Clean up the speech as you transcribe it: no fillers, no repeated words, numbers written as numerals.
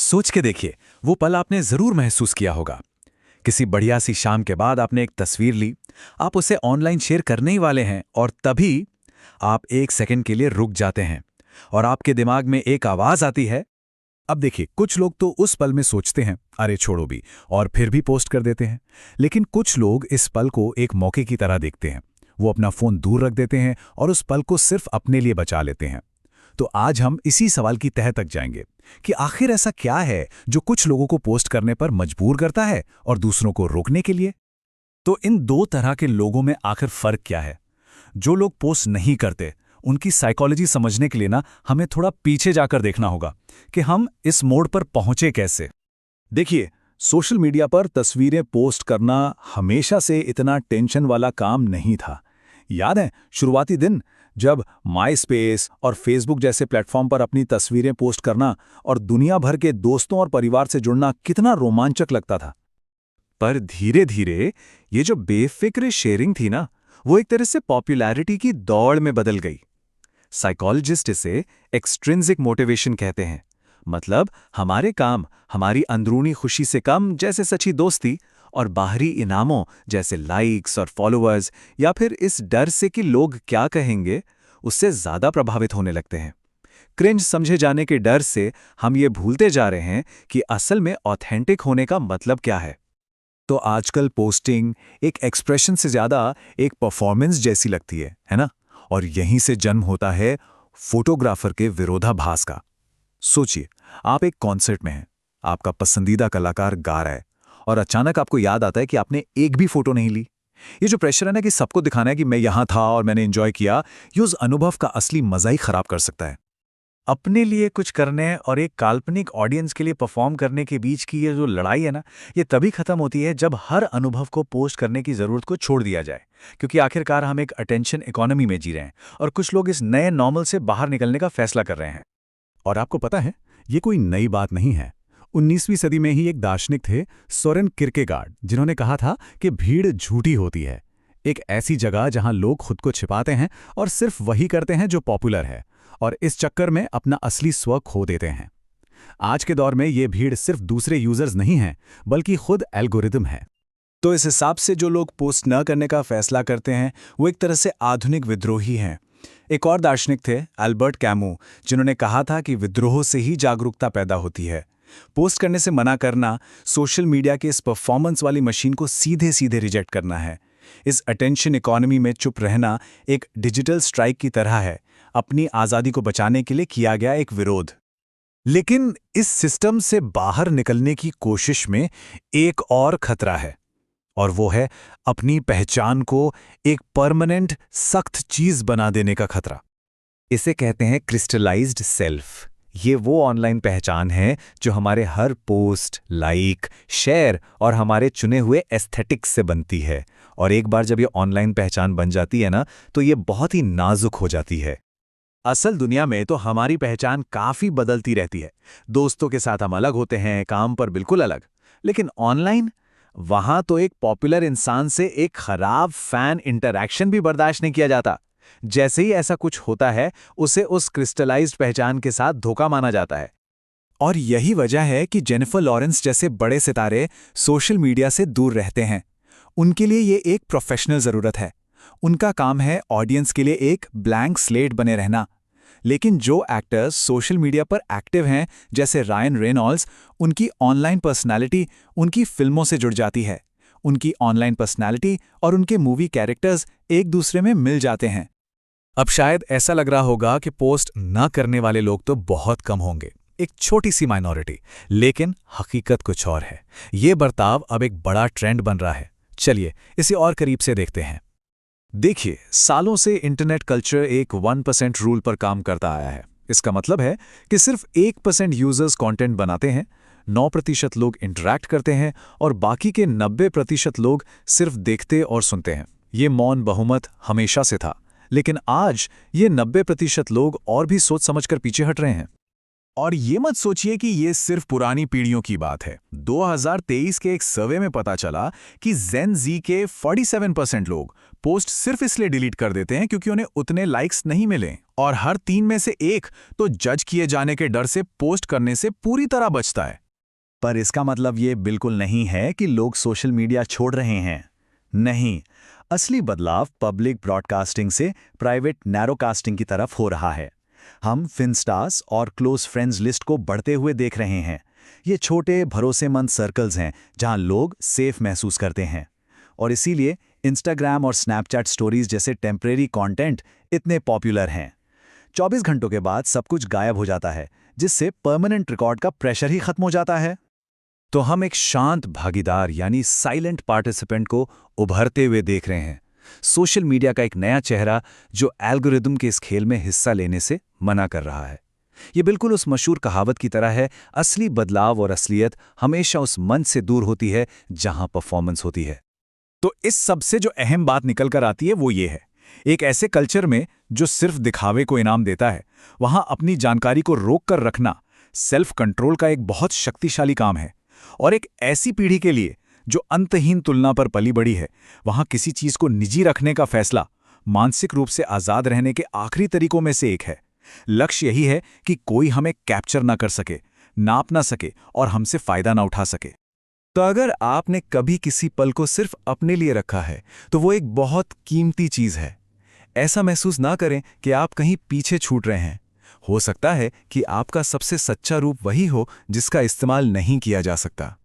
सोच के देखिए, वो पल आपने जरूर महसूस किया होगा। किसी बढ़िया सी शाम के बाद आपने एक तस्वीर ली, आप उसे ऑनलाइन शेयर करने ही वाले हैं और तभी आप एक सेकंड के लिए रुक जाते हैं और आपके दिमाग में एक आवाज आती है। अब देखिए, कुछ लोग तो उस पल में सोचते हैं अरे छोड़ो भी, और फिर भी पोस्ट कर देते हैं। लेकिन कुछ लोग इस पल को एक मौके की तरह देखते हैं। वो अपना फोन दूर रख देते हैं और उस पल को सिर्फ अपने लिए बचा लेते हैं। तो आज हम इसी सवाल की तह तक जाएंगे कि आखिर ऐसा क्या है जो कुछ लोगों को पोस्ट करने पर मजबूर करता है और दूसरों को रोकने के लिए। तो इन दो तरह के लोगों में आखिर फर्क क्या है? जो लोग पोस्ट नहीं करते, उनकी साइकोलॉजी समझने के लिए ना हमें थोड़ा पीछे जाकर देखना होगा कि हम इस मोड़ पर पहुंचे कैसे। देखिए, सोशल मीडिया पर तस्वीरें पोस्ट करना हमेशा से इतना टेंशन वाला काम नहीं था। याद है शुरुआती दिन, जब माई स्पेस और फेसबुक जैसे प्लेटफॉर्म पर अपनी तस्वीरें पोस्ट करना और दुनिया भर के दोस्तों और परिवार से जुड़ना कितना रोमांचक लगता था। पर धीरे धीरे ये जो बेफिक्र शेयरिंग थी ना, वो एक तरह से पॉपुलैरिटी की दौड़ में बदल गई। साइकोलॉजिस्ट इसे एक्सट्रिंसिक मोटिवेशन कहते हैं। मतलब हमारे काम हमारी अंदरूनी खुशी से कम, जैसे सच्ची दोस्ती, और बाहरी इनामों जैसे लाइक्स और फॉलोअर्स, या फिर इस डर से कि लोग क्या कहेंगे, उससे ज्यादा प्रभावित होने लगते हैं। क्रिंज समझे जाने के डर से हम ये भूलते जा रहे हैं कि असल में ऑथेंटिक होने का मतलब क्या है। तो आजकल पोस्टिंग एक एक्सप्रेशन से ज्यादा एक परफॉर्मेंस जैसी लगती है ना? और यहीं से जन्म होता है फोटोग्राफर के विरोधाभास का। सोचिए, आप एक कॉन्सर्ट में हैं, आपका पसंदीदा कलाकार गा रहा है और अचानक आपको याद आता है कि आपने एक भी फोटो नहीं ली। ये जो प्रेशर है ना कि सबको दिखाना है कि मैं यहां था और मैंने एंजॉय किया, ये उस अनुभव का असली मजा ही खराब कर सकता है। अपने लिए कुछ करने और एक काल्पनिक ऑडियंस के लिए परफॉर्म करने के बीच की ये जो लड़ाई है ना, ये तभी खत्म होती है जब हर अनुभव को पोस्ट करने की जरूरत को छोड़ दिया जाए। क्योंकि आखिरकार हम एक अटेंशन इकोनॉमी में जी रहे हैं और कुछ लोग इस नए नॉर्मल से बाहर निकलने का फैसला कर रहे हैं। और आपको पता है, ये कोई नई बात नहीं है। 19वीं सदी में ही एक दार्शनिक थे, सोरेन किरकेगार्ड, जिन्होंने कहा था कि भीड़ झूठी होती है। एक ऐसी जगह जहां लोग खुद को छिपाते हैं और सिर्फ वही करते हैं जो पॉपुलर है, और इस चक्कर में अपना असली स्व खो देते हैं। आज के दौर में ये भीड़ सिर्फ दूसरे यूजर्स नहीं हैं, बल्कि खुद एल्गोरिदम है। तो इस हिसाब से जो लोग पोस्ट न करने का फैसला करते हैं, वो एक तरह से आधुनिक विद्रोही हैं। एक और दार्शनिक थे, अल्बर्ट कैमू, जिन्होंने कहा था कि विद्रोह से ही जागरूकता पैदा होती है। पोस्ट करने से मना करना सोशल मीडिया के इस परफॉर्मेंस वाली मशीन को सीधे सीधे रिजेक्ट करना है। इस अटेंशन इकोनॉमी में चुप रहना एक डिजिटल स्ट्राइक की तरह है, अपनी आज़ादी को बचाने के लिए किया गया एक विरोध। लेकिन इस सिस्टम से बाहर निकलने की कोशिश में एक और खतरा है, और वो है अपनी पहचान को एक परमानेंट सख्त चीज बना देने का खतरा। इसे कहते हैं क्रिस्टलाइज्ड सेल्फ। ये वो ऑनलाइन पहचान है जो हमारे हर पोस्ट, लाइक, शेयर और हमारे चुने हुए एस्थेटिक्स से बनती है। और एक बार जब ये ऑनलाइन पहचान बन जाती है ना, तो ये बहुत ही नाजुक हो जाती है। असल दुनिया में तो हमारी पहचान काफी बदलती रहती है। दोस्तों के साथ हम अलग होते हैं, काम पर बिल्कुल अलग। लेकिन ऑनलाइन, वहां तो एक पॉपुलर इंसान से एक खराब फैन इंटरैक्शन भी बर्दाश्त नहीं किया जाता। जैसे ही ऐसा कुछ होता है, उसे उस क्रिस्टलाइज्ड पहचान के साथ धोखा माना जाता है। और यही वजह है कि जेनिफर लॉरेंस जैसे बड़े सितारे सोशल मीडिया से दूर रहते हैं। उनके लिए ये एक प्रोफेशनल जरूरत है। उनका काम है ऑडियंस के लिए एक ब्लैंक स्लेट बने रहना। लेकिन जो एक्टर्स सोशल मीडिया पर एक्टिव हैं, जैसे रायन रेनॉल्ड्स, उनकी ऑनलाइन पर्सनालिटी उनकी फिल्मों से जुड़ जाती है। उनकी ऑनलाइन पर्सनालिटी और उनके मूवी कैरेक्टर्स एक दूसरे में मिल जाते हैं। अब शायद ऐसा लग रहा होगा कि पोस्ट न करने वाले लोग तो बहुत कम होंगे, एक छोटी सी माइनॉरिटी। लेकिन हकीकत कुछ और है। ये बर्ताव अब एक बड़ा ट्रेंड बन रहा है। चलिए इसे और करीब से देखते हैं। देखिए, सालों से इंटरनेट कल्चर एक 1% रूल पर काम करता आया है। इसका मतलब है कि सिर्फ 1% यूजर्स कंटेंट बनाते हैं, 9% लोग इंटरैक्ट करते हैं और बाकी के 90% लोग सिर्फ देखते और सुनते हैं। ये मौन बहुमत हमेशा से था, लेकिन आज ये 90% लोग और भी सोच समझकर पीछे हट रहे हैं। और ये मत सोचिए कि ये सिर्फ पुरानी पीढ़ियों की बात है। 2023 के एक सर्वे में पता चला कि जेन जी के 47% लोग पोस्ट सिर्फ इसलिए डिलीट कर देते हैं क्योंकि उन्हें उतने लाइक्स नहीं मिले, और हर 3 में से एक तो जज किए जाने के डर से पोस्ट करने से पूरी तरह बचता है। पर इसका मतलब ये बिल्कुल नहीं है कि लोग सोशल मीडिया छोड़ रहे हैं। नहीं, असली बदलाव पब्लिक ब्रॉडकास्टिंग से प्राइवेट नैरोकास्टिंग की तरफ हो रहा है। हम फिनस्टार्स और क्लोज फ्रेंड्स लिस्ट को बढ़ते हुए देख रहे हैं। ये छोटे भरोसेमंद सर्कल्स हैं जहां लोग सेफ महसूस करते हैं, और इसीलिए इंस्टाग्राम और स्नैपचैट स्टोरीज जैसे टेम्परेरी कंटेंट इतने पॉपुलर हैं। 24 घंटों के बाद सब कुछ गायब हो जाता है, जिससे परमानेंट रिकॉर्ड का प्रेशर ही खत्म हो जाता है। तो हम एक शांत भागीदार यानी साइलेंट पार्टिसिपेंट को उभरते हुए देख रहे हैं, सोशल मीडिया का एक नया चेहरा जो एल्गोरिदम के इस खेल में हिस्सा लेने से मना कर रहा है। ये बिल्कुल उस मशहूर कहावत की तरह है, असली बदलाव और असलियत हमेशा उस मंच से दूर होती है जहां परफॉर्मेंस होती है। तो इस सबसे जो अहम बात निकल कर आती है वो ये है, एक ऐसे कल्चर में जो सिर्फ दिखावे को इनाम देता है, वहां अपनी जानकारी को रोक कर रखना सेल्फ कंट्रोल का एक बहुत शक्तिशाली काम है। और एक ऐसी पीढ़ी के लिए जो अंतहीन तुलना पर पली बड़ी है, वहां किसी चीज को निजी रखने का फैसला मानसिक रूप से आजाद रहने के आखिरी तरीकों में से एक है। लक्ष्य यही है कि कोई हमें कैप्चर ना कर सके, नाप ना सके और हमसे फायदा ना उठा सके। तो अगर आपने कभी किसी पल को सिर्फ अपने लिए रखा है, तो वो एक बहुत कीमती चीज है। ऐसा महसूस ना करें कि आप कहीं पीछे छूट रहे हैं। हो सकता है कि आपका सबसे सच्चा रूप वही हो जिसका इस्तेमाल नहीं किया जा सकता।